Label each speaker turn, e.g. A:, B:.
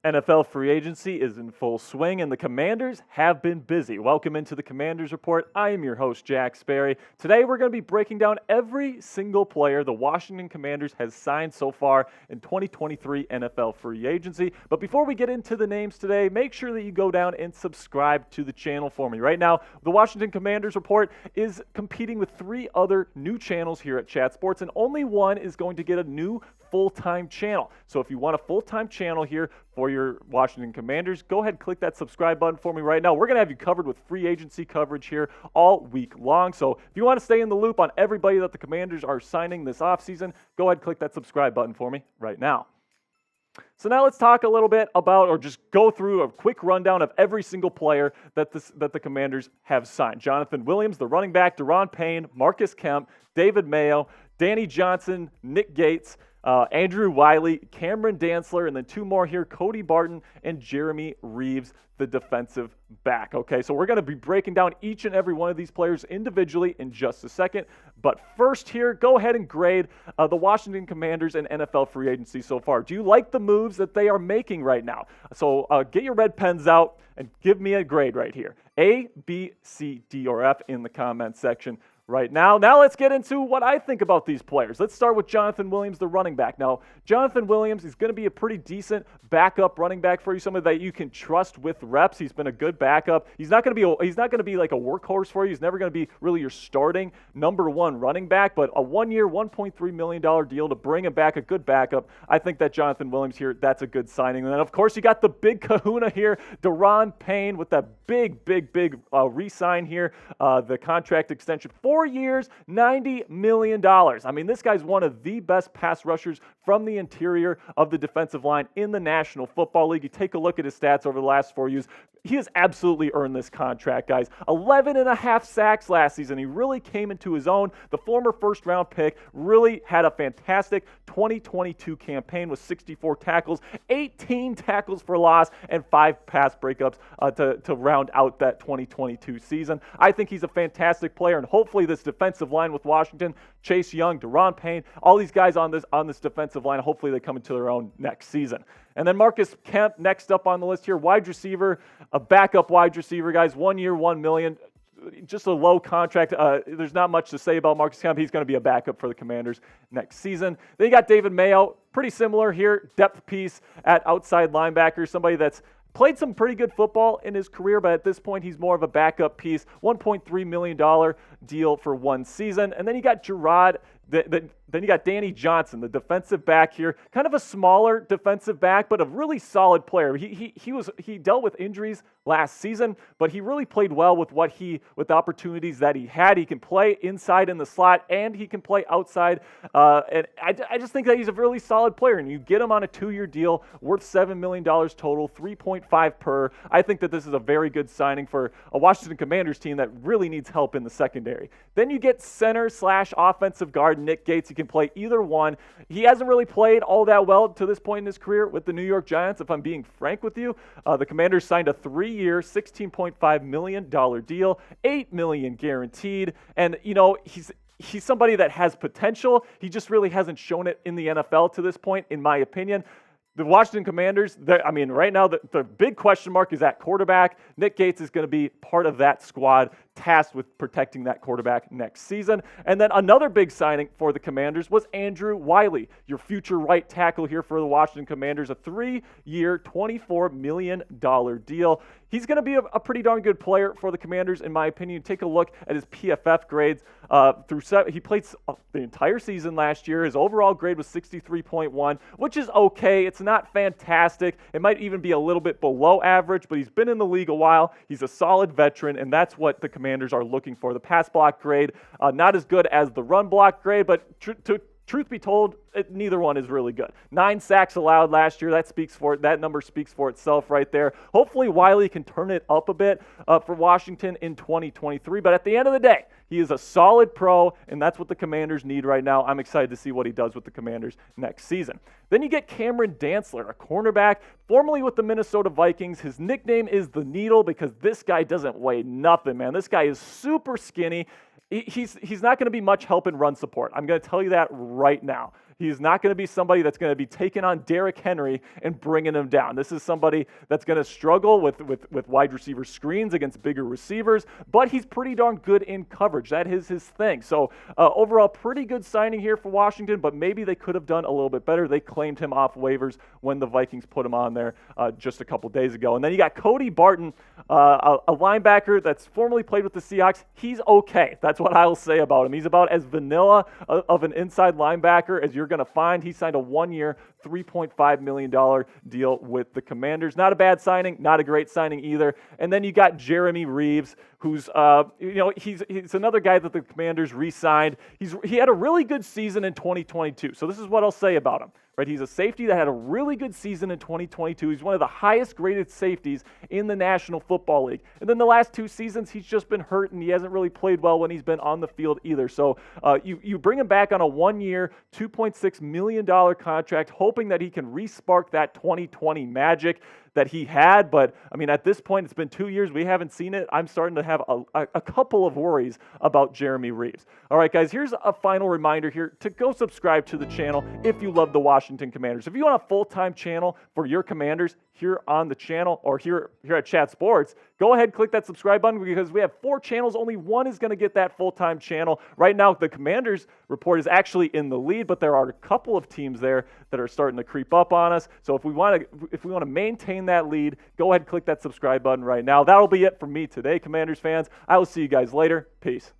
A: NFL free agency is in full swing, and the Commanders have been busy. Welcome into the Commanders Report. I am your host, Jack Sperry. Today, we're going to be breaking down every single player the Washington Commanders has signed so far in 2023 NFL free agency. But before we get into the names today, make sure that you go down and subscribe to the channel for me. Right now, the Washington Commanders Report is competing with 3 other new channels here at Chat Sports, and only one is going to get a new full-time channel. So if you want a full-time channel here for your Washington Commanders, go ahead and click that subscribe button for me right now. We're going to have you covered with free agency coverage here all week long. So if you want to stay in the loop on everybody that the Commanders are signing this offseason, go ahead and click that subscribe button for me right now. So now let's talk a little bit about, or just go through a quick rundown of every single player that the Commanders have signed. Jonathan Williams, the running back, Daron Payne, Marcus Kemp, David Mayo, Danny Johnson, Nick Gates, Andrew Wylie, Cameron Dantzler, and then 2 more here, Cody Barton and Jeremy Reeves, the defensive back. Okay, so we're going to be breaking down each and every one of these players individually in just a second. But first here, go ahead and grade the Washington Commanders and NFL free agency so far. Do you like the moves that they are making right now? So get your red pens out and give me a grade right here. A, B, C, D, or F in the comment section right now. Now let's get into what I think about these players. Let's start with Jonathan Williams, the running back. Now, Jonathan Williams is going to be a pretty decent backup running back for you, somebody that you can trust with reps. He's been a good backup. He's not going to be like a workhorse for you. He's never going to be really your starting number 1 running back, but a 1-year, $1.3 million deal to bring him back, a good backup. I think that Jonathan Williams here, that's a good signing. And then, of course, you got the big kahuna here, Daron Payne, with that big re-sign here, the contract extension. 4 years, $90 million. I mean, this guy's one of the best pass rushers from the interior of the defensive line in the National Football League. You take a look at his stats over the last 4 years. He has absolutely earned this contract, guys. 11.5 sacks last season. He really came into his own. The former first-round pick really had a fantastic 2022 campaign with 64 tackles, 18 tackles for loss, and 5 pass breakups to round out that 2022 season. I think he's a fantastic player, and hopefully this defensive line with Washington, Chase Young, Daron Payne, all these guys on this defensive line, hopefully they come into their own next season. And then Marcus Kemp, next up on the list here, wide receiver, a backup wide receiver, guys, 1 year, $1 million. Just a low contract. There's not much to say about Marcus Kemp. He's going to be a backup for the Commanders next season. Then you got David Mayo, pretty similar here, depth piece at outside linebacker, somebody that's played some pretty good football in his career, but at this point, he's more of a backup piece. $1.3 million deal for 1 season. And then you got then you got Danny Johnson, the defensive back here. Kind of a smaller defensive back, but a really solid player. He dealt with injuries last season, but he really played well with the opportunities that he had. He can play inside in the slot, and he can play outside. And I just think that he's a really solid player. And you get him on a 2-year deal worth $7 million total, 3.5 per. I think that this is a very good signing for a Washington Commanders team that really needs help in the secondary. Then you get center/offensive guard Nick Gates. He can play either one. He hasn't really played all that well to this point in his career with the New York Giants, if I'm being frank with you. The Commanders signed a 3-year, $16.5 million deal, $8 million guaranteed. And, you know, he's somebody that has potential. He just really hasn't shown it in the NFL to this point, in my opinion. The Washington Commanders, right now the big question mark is at quarterback. Nick Gates is going to be part of that squad tasked with protecting that quarterback next season. And then another big signing for the Commanders was Andrew Wylie, your future right tackle here for the Washington Commanders, a 3-year, $24 million deal. He's going to be a pretty darn good player for the Commanders, in my opinion. Take a look at his PFF grades. He played the entire season last year. His overall grade was 63.1, which is okay. It's not fantastic. It might even be a little bit below average, but he's been in the league a while. He's a solid veteran, and that's what the Commanders are looking for. The pass block grade, not as good as the run block grade, but truth be told, neither one is really good. 9 sacks allowed last year. That number speaks for itself right there. Hopefully, Wylie can turn it up a bit for Washington in 2023. But at the end of the day, he is a solid pro, and that's what the Commanders need right now. I'm excited to see what he does with the Commanders next season. Then you get Cameron Dantzler, a cornerback, formerly with the Minnesota Vikings. His nickname is the Needle because this guy doesn't weigh nothing, man. This guy is super skinny. He's not going to be much help in run support. I'm going to tell you that right now. He's not going to be somebody that's going to be taking on Derrick Henry and bringing him down. This is somebody that's going to struggle with wide receiver screens against bigger receivers, but he's pretty darn good in coverage. That is his thing. So overall, pretty good signing here for Washington, but maybe they could have done a little bit better. They claimed him off waivers when the Vikings put him on there just a couple days ago. And then you got Cody Barton, a linebacker that's formerly played with the Seahawks. He's okay. That's what I'll say about him. He's about as vanilla of an inside linebacker as you're going to find. He signed a 1-year, $3.5 million deal with the Commanders. Not a bad signing, not a great signing either. And then you got Jeremy Reeves, who's he's another guy that the Commanders re-signed. He had a really good season in 2022. So this is what I'll say about him. Right, he's a safety that had a really good season in 2022. He's one of the highest graded safeties in the National Football League. And then the last 2 seasons, he's just been hurt, and he hasn't really played well when he's been on the field either. So you bring him back on a 1-year, $2.6 million contract, hoping that he can re-spark that 2020 magic that he had. But, I mean, at this point, it's been 2 years. We haven't seen it. I'm starting to have a couple of worries about Jeremy Reeves. All right, guys, here's a final reminder here to go subscribe to the channel if you love the Washington Commanders. If you want a full-time channel for your Commanders here on the channel or here at Chat Sports, go ahead and click that subscribe button because we have 4 channels. Only one is going to get that full-time channel. Right now, the Commanders report is actually in the lead, but there are a couple of teams there that are starting to creep up on us. So if we want to maintain that lead, go ahead and click that subscribe button right now. That'll be it from me today, Commanders fans. I will see you guys later. Peace.